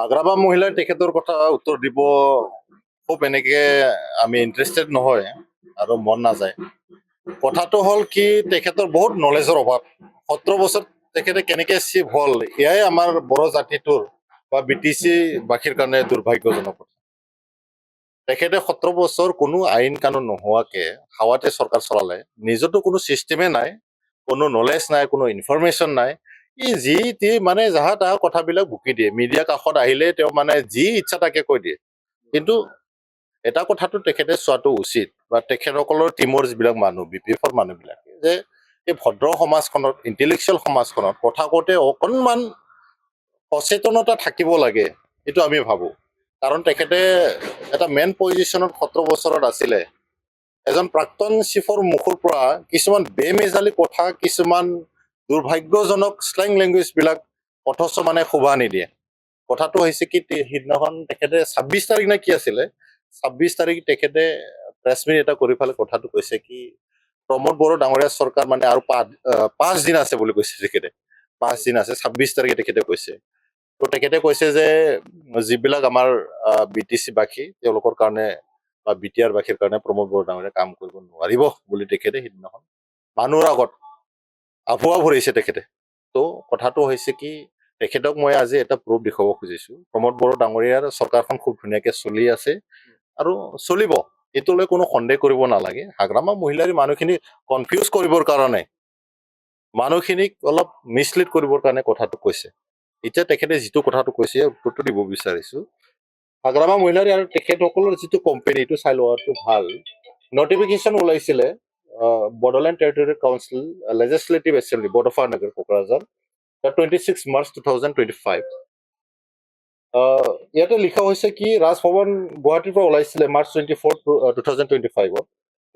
আগ্ৰাবা মহিলাই তেখেতৰ কথা উত্তৰ দিব খুব এনেকে আমি ইণ্টাৰেষ্টেড নহয় আৰু মন নাযায়। কথাটো হ'ল কি তেখেতৰ বহুত নলেজৰ অভাৱ। 17 বছৰ তেখেতে কেনেকে চিফ হ'ল এয়াই আমাৰ বড়ো জাতিটোৰ বা BTC বাসীৰ কাৰণে দুৰ্ভাগ্যজনক কথা। তেখেতে 17 বছৰ কোনো আইন কানুন নোহোৱাকে হাৱাতে চৰকাৰ চলালে, নিজৰতো কোনো চিষ্টেমে নাই, কোনো নলেজ নাই, কোনো ইনফৰমেশ্যন নাই। ই যি টি মানে যাহা তাহা কথাবিলাক বুকি দিয়ে, মিডিয়া কাষত আহিলে তেওঁ মানে যি ইচ্ছা তাকে কৈ দিয়ে। কিন্তু এটা কথাটো তেখেতে চোৱাটো উচিত বা তেখেতসকলৰ টিমৰ যিবিলাক মানুহ BPF-ৰ মানুহবিলাকে যে এই ভদ্ৰ সমাজখনত, ইণ্টেলেকচুৱেল সমাজখনত কথা কওঁতে অকণমান সচেতনতা থাকিব লাগে, এইটো আমি ভাবোঁ। কাৰণ তেখেতে এটা মেইন পজিশ্যনত 17 বছৰত আছিলে। এজন প্ৰাক্তন চিফৰ মুখৰ পৰা কিছুমান বেমেজালি কথা, কিছুমান দুৰ্ভাগ্যজনক শ্লেং লেংগুৱেজবিলাক অথচ মানে শোভা নিদিয়ে। কথাটো হৈছে কি সিদিনাখন তেখেতে 26 তাৰিখ নে কি আছিলে, 26 তাৰিখ তেখেতে প্ৰেছ মিট এটা কৰি পেলাই কথাটো কৈছে কি প্ৰমোদ বড়ো ডাঙৰীয়া চৰকাৰ মানে আৰু 5 দিন আছে বুলি কৈছে তেখেতে। 5 দিন আছে, 26 তাৰিখে তেখেতে কৈছে। তো তেখেতে কৈছে যে যিবিলাক আমাৰ BTC বাসী তেওঁলোকৰ কাৰণে বা BTR বাসীৰ কাৰণে প্ৰমোদ বড়ো ডাঙৰীয়া কাম কৰিব নোৱাৰিব বুলি তেখেতে সিদিনাখন মানুহৰ আগত আফুৱা ভৰিছে তেখেতে। তো কথাটো হৈছে কি তেখেতক মই আজি এটা প্ৰুফ দেখুৱাব খুজিছো, প্ৰমোদ বড়ো ডাঙৰীয়াৰ চৰকাৰখন খুব ধুনীয়াকে চলি আছে আৰু চলিব, এইটোলৈ কোনো সন্দেহ কৰিব নালাগে। হাগ্ৰামা মহিলাৰ মানুহখিনি কনফিউজ কৰিবৰ কাৰণে, মানুহখিনিক অলপ মিছলিড কৰিবৰ কাৰণে কথাটো কৈছে। এতিয়া তেখেতে যিটো কথাটো কৈছে উত্তৰটো দিব বিচাৰিছো। হাগ্ৰামা মহিলাৰী আৰু তেখেতসকলৰ যিটো কোম্পানী, এইটো চাই লোৱাটো ভাল। নটিফিকেশ্যন ওলাইছিলে Bodoland territorial council legislative assembly Bodofanagar Kokrajhar 26 March 2025। ইয়াতে লিখা হৈছে কি ৰাজভৱন গুৱাহাটীৰ পৰা ওলাইছিলে March 24, 2025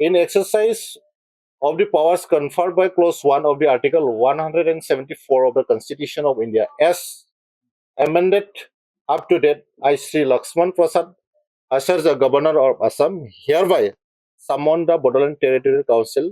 in exercise of the powers conferred by clause 1 of the article 174 of the Constitution of India as amended up to date, I Sri Lakshman Prasad as the Governor of Assam hereby summon the Bodoland Territorial Council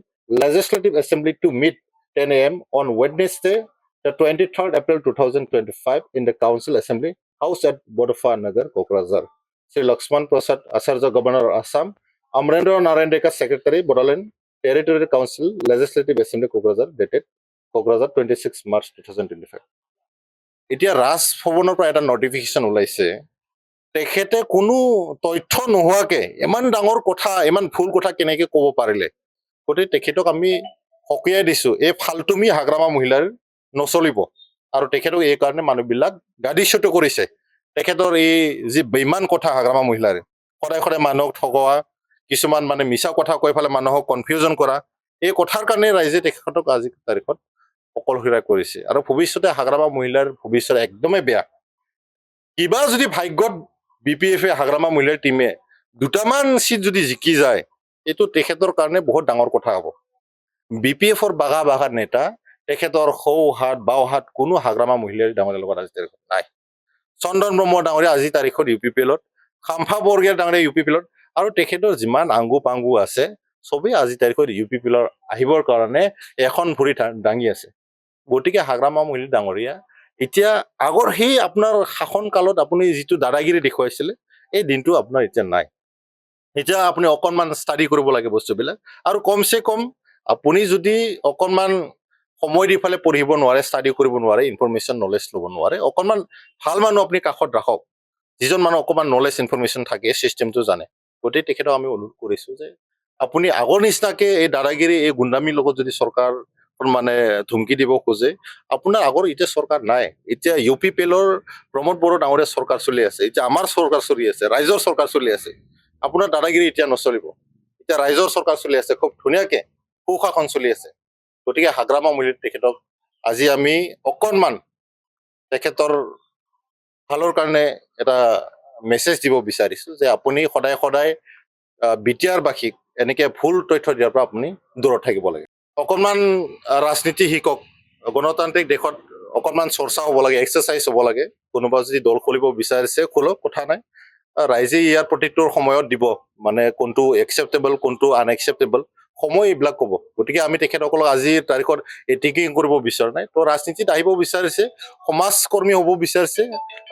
Legislative Assembly to meet 10 a.m. on Wednesday, the 23rd April 2025 in the Council Assembly House at Bodofa Nagar, Kokrajhar. Sri Lakshman Prasad as the Governor of Assam, Amrendra Narayan Deka Secretary, Bodoland Territorial Council Legislative Assembly, Kokrajhar, dated Kokrajhar 26 March 2025. এতিয়া ৰাজভৱনৰ পৰা এটা notification ওলাইছে, তেখেতে কোনো তথ্য নোহোৱাকে ইমান ডাঙৰ কথা, ইমান ভুল কথা কেনেকে ক'ব পাৰিলে। গতিকে তেখেতক আমি সকীয়াই দিছো, এই ফালতুমি হাগ্ৰামা মহিলাৰ নচলিব। আৰু তেখেতক এই কাৰণে মানুহবিলাক গাদীচ্যুত কৰিছে। তেখেতৰ এই যি বেইমান কথা হাগ্ৰামা মহিলাৰ, সদায় সদায় মানুহক ঠগোৱা, কিছুমান মানে মিছা কথা কৈ পেলাই মানুহক কনফিউজন কৰা, এই কথাৰ কাৰণে ৰাইজে তেখেতক আজিৰ তাৰিখত অকলশৰীয়া কৰিছে। আৰু ভৱিষ্যতে হাগ্ৰামা মহিলাৰ ভৱিষ্যত একদমেই বেয়া। কিবা যদি ভাগ্যত BPF-এ হাগ্ৰামা মহিলাৰ টিমে দুটামান চিট যদি জিকি যায়, এইটো তেখেতৰ কাৰণে বহুত ডাঙৰ কথা হ'ব। BPF-ৰ বাগা বাগা নেতা, তেখেতৰ সৌ হাত বাও হাত কোনো হাগ্ৰামা মহিলাৰ ডাঙৰীয়াৰ লগত আজি তাৰিখত নাই। চন্দন ব্ৰহ্ম ডাঙৰীয়া আজি তাৰিখত UPPL-ত, খাম্ফা বৰগীয়া ডাঙৰীয়া UPPL-ত, আৰু তেখেতৰ যিমান আংগু পাংগু আছে চবেই আজি তাৰিখত UPPL-ৰ আহিবৰ কাৰণে এখন ভৰি দাঙি আছে। গতিকে হাগ্ৰামা মহিলা ডাঙৰীয়া এতিয়া আগৰ সেই আপোনাৰ শাসন কালত আপুনি যিটো দাদাগিৰি দেখুৱাইছিলে, এই দিনটো আপোনাৰ এতিয়া নাই। এতিয়া আপুনি অকণমান ষ্টাডি কৰিব লাগে বস্তুবিলাক, আৰু কমচে কম আপুনি যদি অকণমান সময় দি পেলাই পঢ়িব নোৱাৰে, ষ্টাডি কৰিব নোৱাৰে, ইনফৰমেশ্যন নলেজ ল'ব নোৱাৰে, অকণমান ভাল মানুহ আপুনি কাষত ৰাখক, যিজন মানুহ অকণমান নলেজ ইনফৰমেশ্যন থাকে, চিষ্টেমটো জানে। গতিকে তেখেতক আমি অনুৰোধ কৰিছো যে আপুনি আগৰ নিচিনাকে এই দাদাগিৰি, এই গুণ্ডামীৰ লগত যদি চৰকাৰ মানে ধুমকি দিব খোজে, আপোনাৰ আগৰ এতিয়া চৰকাৰ নাই। এতিয়া UPPL-ৰ প্ৰমোদ বড়ো ডাঙৰীয়া চৰকাৰ চলি আছে, এতিয়া আমাৰ চৰকাৰ চলি আছে, ৰাইজৰ চৰকাৰ চলি আছে। আপোনাৰ দাদাগিৰি এতিয়া নচলিব, এতিয়া ৰাইজৰ চৰকাৰ চলি আছে, খুব ধুনীয়াকে সুশাসন চলি আছে। গতিকে হাগ্ৰামা মহিলাৰ তেখেতক আজি আমি অকণমান তেখেতৰ ভালৰ কাৰণে এটা মেছেজ দিব বিচাৰিছো যে আপুনি সদায় সদায় BTR বাসীক এনেকে ভুল তথ্য দিয়াৰ পৰা আপুনি দূৰত থাকিব লাগে। অকণমান ৰাজনীতি শিকক, গণতান্ত্ৰিক দেশত অকণমান চৰ্চা হ'ব লাগে, এক্সাৰচাইজ হ'ব লাগে। কোনোবা যদি দল খুলিব বিচাৰিছে খোলক, কথা নাই। ৰাইজে ইয়াৰ প্ৰতিটোৰ সময়ত দিব, মানে কোনটো একচেপ্টেবল কোনটো আনএকচেপ্টেবল সময় এইবিলাক ক'ব গতিকে আমি তেখেতসকলক আজিৰ তাৰিখত এটিকিং কৰিব বিচৰা নাই তো ৰাজনীতিত আহিব বিচাৰিছে সমাজকৰ্মী হ'ব বিচাৰিছে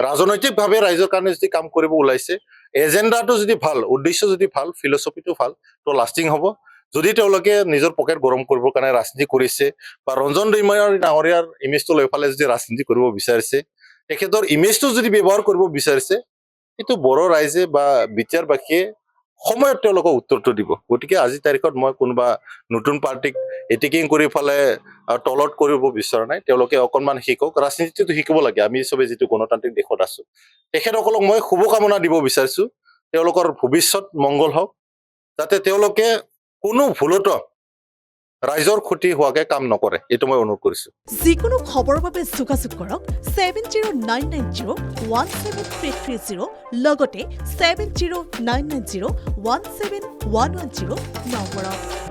ৰাজনৈতিকভাৱে ৰাইজৰ কাৰণে যদি কাম কৰিব ওলাইছে এজেণ্ডাটো যদি ভাল উদ্দেশ্য যদি ভাল ফিলচফিটো ভাল তো লাষ্টিং হ'ব যদি তেওঁলোকে নিজৰ পকেট গৰম কৰিবৰ কাৰণে ৰাজনীতি কৰিছে বা ৰঞ্জন ডাঙৰীয়াৰ ইমেজটো লৈ ফালে যদি ৰাজনীতি কৰিব বিচাৰিছে তেখেতৰ ইমেজটো যদি ব্যৱহাৰ কৰিব বিচাৰিছে সেইটো বড়ো ৰাইজে বা বিচাৰবাসীয়ে সময়ত তেওঁলোকক উত্তৰটো দিব গতিকে আজিৰ তাৰিখত মই কোনোবা নতুন পাৰ্টিক এটিকিং কৰি ফালে তলত কৰিব বিচৰা নাই তেওঁলোকে অকণমান শিকক ৰাজনীতিটো শিকিব লাগে আমি চবে যিটো গণতান্ত্ৰিক দেশত আছো তেখেতসকলক মই শুভকামনা দিব বিচাৰিছো তেওঁলোকৰ ভৱিষ্যত মংগল হওক যাতে তেওঁলোকে কোনো ভুলতো ৰাইজৰ ক্ষতি হোৱাকে কাম নকৰে এইটো মই অনুৰোধ কৰিছো যিকোনো খবৰৰ বাবে যোগাযোগ কৰক 7099017330 লগতে 7099017110 নম্বৰত